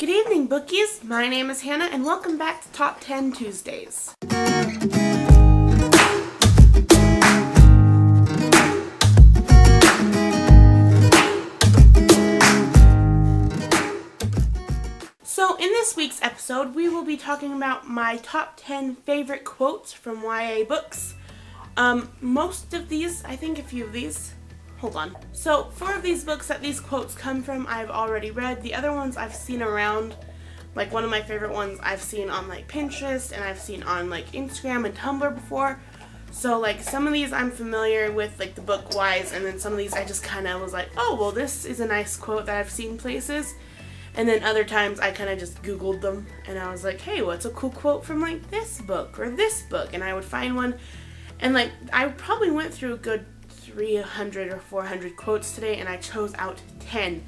Good evening, bookies. My name is Hannah, and welcome back to Top 10 Tuesdays. So in this week's episode, we will be talking about my top 10 favorite quotes from YA books. Most of these, I think a few of these, hold on. So 4 of these books that these quotes come from, I've already read. The other ones I've seen around. Like one of my favorite ones I've seen on like Pinterest and I've seen on like Instagram and Tumblr before. So like some of these I'm familiar with, like the book wise, and then some of these I just kind of was like, oh well, this is a nice quote that I've seen places. And then other times I kind of just Googled them and I was like, hey, what's a cool quote from like this book or this book? And I would find one. And like I probably went through a good 300 or 400 quotes today and I chose out 10.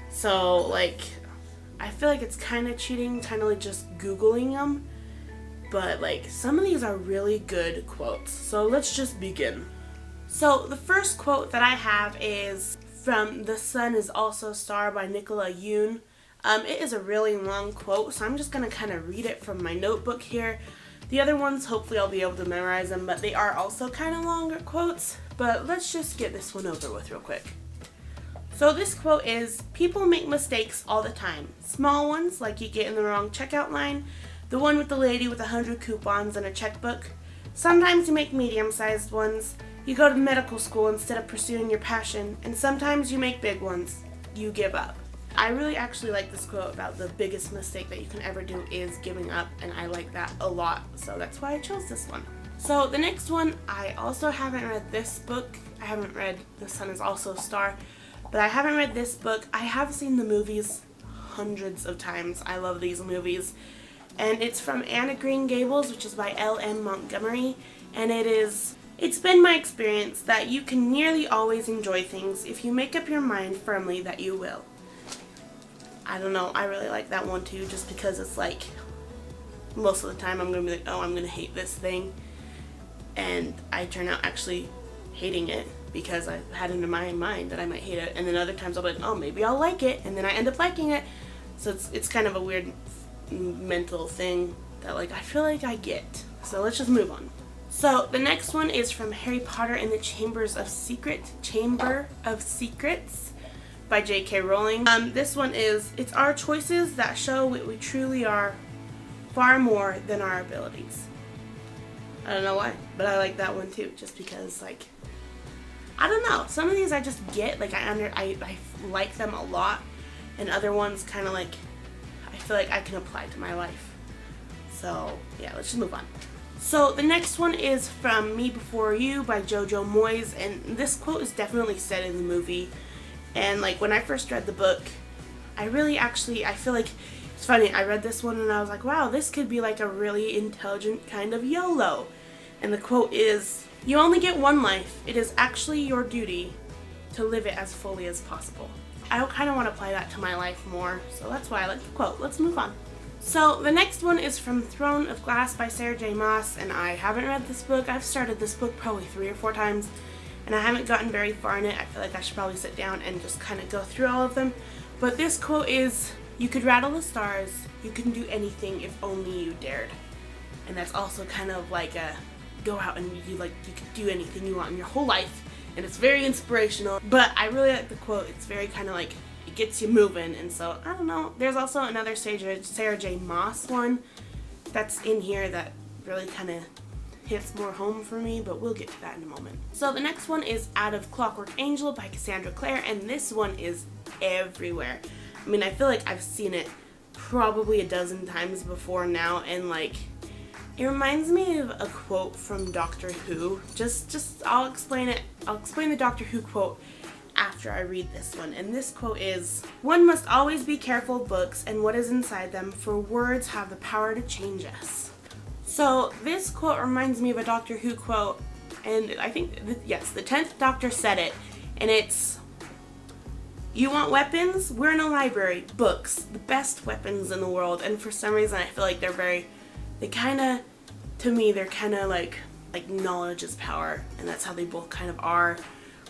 So like I feel like it's kind of cheating, kind of like just Googling them. But like some of these are really good quotes. So let's just begin. So the first quote that I have is from The Sun Is Also a Star by Nicola Yoon. It is a really long quote, so I'm just going to kind of read it from my notebook here. The other ones, hopefully I'll be able to memorize them, but they are also kind of longer quotes. But let's just get this one over with real quick. So this quote is, people make mistakes all the time. Small ones, like you get in the wrong checkout line, the one with the lady with 100 coupons and a checkbook. Sometimes you make medium-sized ones. You go to medical school instead of pursuing your passion, and sometimes you make big ones. You give up. I really actually like this quote about the biggest mistake that you can ever do is giving up, and I like that a lot, so that's why I chose this one. So the next one, I also haven't read this book. I haven't read The Sun Is Also a Star, but I haven't read this book. I have seen the movies hundreds of times. I love these movies. And it's from Anne of Green Gables, which is by L.M. Montgomery, and it's been my experience that you can nearly always enjoy things if you make up your mind firmly that you will. I don't know, I really like that one too, just because it's like, most of the time I'm going to be like, oh, I'm going to hate this thing, and I turn out actually hating it because I had it in my mind that I might hate it, and then other times I'll be like, oh, maybe I'll like it, and then I end up liking it. So it's kind of a weird mental thing that like I feel like I get. So let's just move on. So the next one is from Harry Potter and the Chamber of Secrets by J.K. Rowling. This one is, it's our choices that show what we truly are, far more than our abilities. I don't know why, but I like that one too, just because like, I don't know, some of these I just get, like I like them a lot, and other ones kind of like, I feel like I can apply to my life. So yeah, let's just move on. So the next one is from Me Before You by Jojo Moyes, and this quote is definitely said in the movie. And like when I first read the book, I feel like, it's funny, I read this one and I was like, wow, this could be like a really intelligent kind of YOLO. And the quote is, you only get one life. It is actually your duty to live it as fully as possible. I kind of want to apply that to my life more, so that's why I like the quote. Let's move on. So the next one is from Throne of Glass by Sarah J. Maas, and I haven't read this book. I've started this book probably 3 or 4 times, and I haven't gotten very far in it. I feel like I should probably sit down and just kind of go through all of them. But this quote is, you could rattle the stars, you can do anything if only you dared. And that's also kind of like a, go out and you can do anything you want in your whole life. And it's very inspirational, but I really like the quote. It's very kind of like, it gets you moving, and so, I don't know. There's also another Sarah J. Maas one that's in here that really kind of hits more home for me, but we'll get to that in a moment. So the next one is Out of Clockwork Angel by Cassandra Clare, and this one is everywhere. I mean, I feel like I've seen it probably a dozen times before now, and like, it reminds me of a quote from Doctor Who. I'll explain it. I'll explain the Doctor Who quote after I read this one. And this quote is, one must always be careful of books and what is inside them, for words have the power to change us. So this quote reminds me of a Doctor Who quote, and I think, yes, the 10th Doctor said it, and it's, you want weapons? We're in a library. Books, the best weapons in the world. And for some reason I feel like they kind of, to me, they're kind of like knowledge is power, and that's how they both kind of are.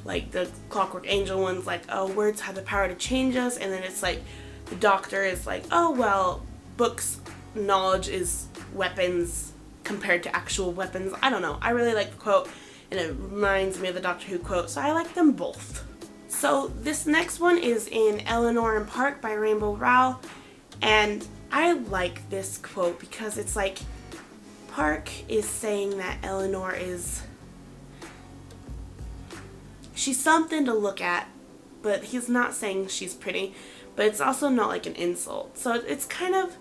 Like the Clockwork Angel one's like, oh, words have the power to change us, and then it's like the doctor is like, oh well, books knowledge is weapons compared to actual weapons. I don't know. I really like the quote, and it reminds me of the Doctor Who quote, so I like them both. So this next one is in Eleanor and Park by Rainbow Rowell, and I like this quote because it's like Park is saying that Eleanor is, she's something to look at, but he's not saying she's pretty, but it's also not like an insult. So it's kind of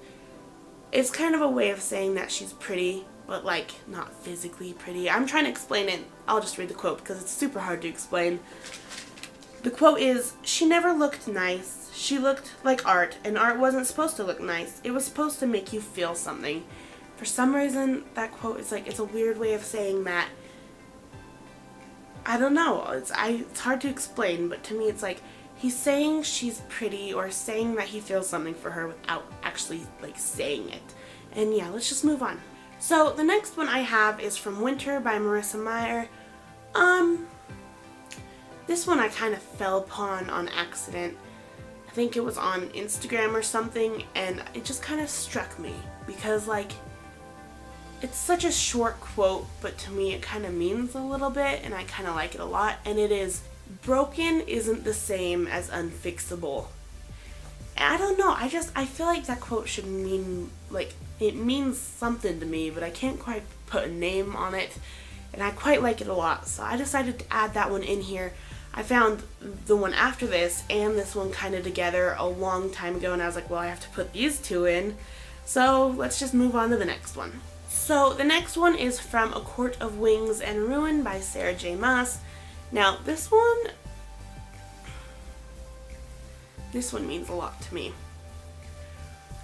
a way of saying that she's pretty, but like not physically pretty. I'm trying to explain it. I'll just read the quote because it's super hard to explain. The quote is, "She never looked nice. She looked like art, and art wasn't supposed to look nice. It was supposed to make you feel something." For some reason, that quote is like, it's a weird way of saying that. I don't know. It's hard to explain, but to me it's like he's saying she's pretty or saying that he feels something for her without actually like saying it. And yeah, let's just move on. So the next one I have is from Winter by Marissa Meyer. This one I kind of fell upon on accident. I think it was on Instagram or something, and it just kind of struck me because like it's such a short quote, but to me it kind of means a little bit, and I kind of like it a lot, and it is, "Broken isn't the same as unfixable." And I don't know, I feel like that quote should mean, like, it means something to me, but I can't quite put a name on it, and I quite like it a lot, so I decided to add that one in here. I found the one after this and this one kind of together a long time ago, and I was like, well, I have to put these two in, so let's just move on to the next one. So the next one is from A Court of Wings and Ruin by Sarah J. Maas. Now this one means a lot to me.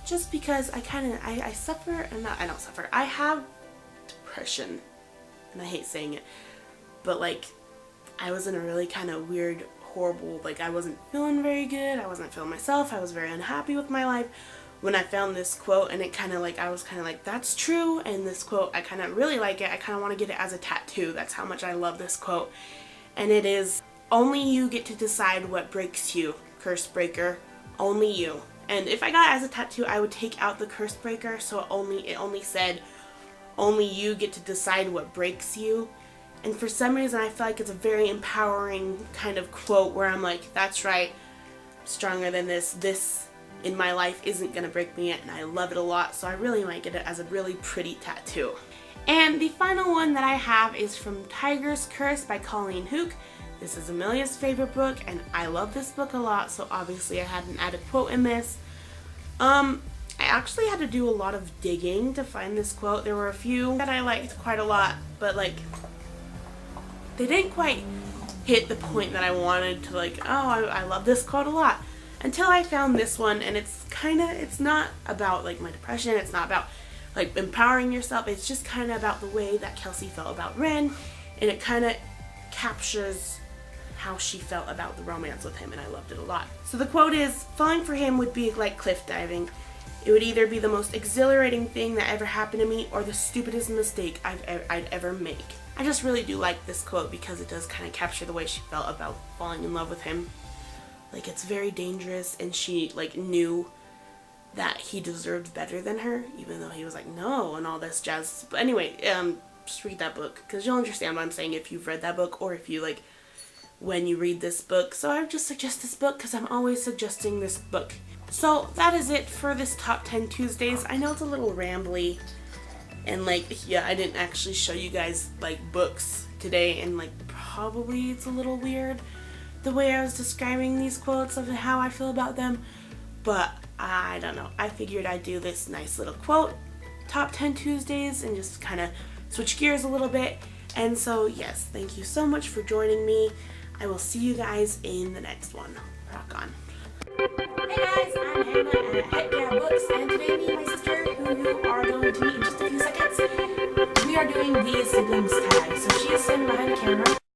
Just because I suffer, and I don't suffer, I have depression, and I hate saying it, but like I was in a really kind of weird, horrible, like I wasn't feeling very good, I wasn't feeling myself, I was very unhappy with my life when I found this quote, and it kind of like, I was kind of like, that's true, and this quote, I kind of really like it, I kind of want to get it as a tattoo, that's how much I love this quote, and it is, "Only you get to decide what breaks you, curse breaker, only you." And if I got it as a tattoo, I would take out the curse breaker, so it only said, "Only you get to decide what breaks you." And for some reason I feel like it's a very empowering kind of quote where I'm like, that's right, I'm stronger than this. This in my life isn't going to break me yet, and I love it a lot, so I really might get it as a really pretty tattoo. And the final one that I have is from Tiger's Curse by Colleen Hooke. This is Emilia's favorite book, and I love this book a lot, so obviously I had an added quote in this. I actually had to do a lot of digging to find this quote. There were a few that I liked quite a lot, but like they didn't quite hit the point that I wanted to, like, oh, I love this quote a lot, until I found this one. And it's not about like my depression, it's not about like empowering yourself, it's just kind of about the way that Kelsey felt about Ren, and it kind of captures how she felt about the romance with him, and I loved it a lot. So the quote is, "Falling for him would be like cliff diving. It would either be the most exhilarating thing that ever happened to me or the stupidest mistake I'd ever make." I just really do like this quote because it does kind of capture the way she felt about falling in love with him. Like, it's very dangerous, and she like knew that he deserved better than her, even though he was like, no, and all this jazz. But anyway, just read that book because you'll understand what I'm saying if you've read that book, or if you like when you read this book. So I would just suggest this book because I'm always suggesting this book. So that is it for this Top 10 Tuesdays. I know it's a little rambly, and like, yeah, I didn't actually show you guys like books today, and like probably it's a little weird the way I was describing these quotes of how I feel about them, but I don't know. I figured I'd do this nice little quote Top 10 Tuesdays and just kind of switch gears a little bit. And so yes, thank you so much for joining me. I will see you guys in the next one. Rock on. Hey guys, I'm Hannah at Heckyeahbooks, and today me and my sister, who you are going to meet in just a few seconds, we are doing the siblings tag. So she is sitting behind the camera,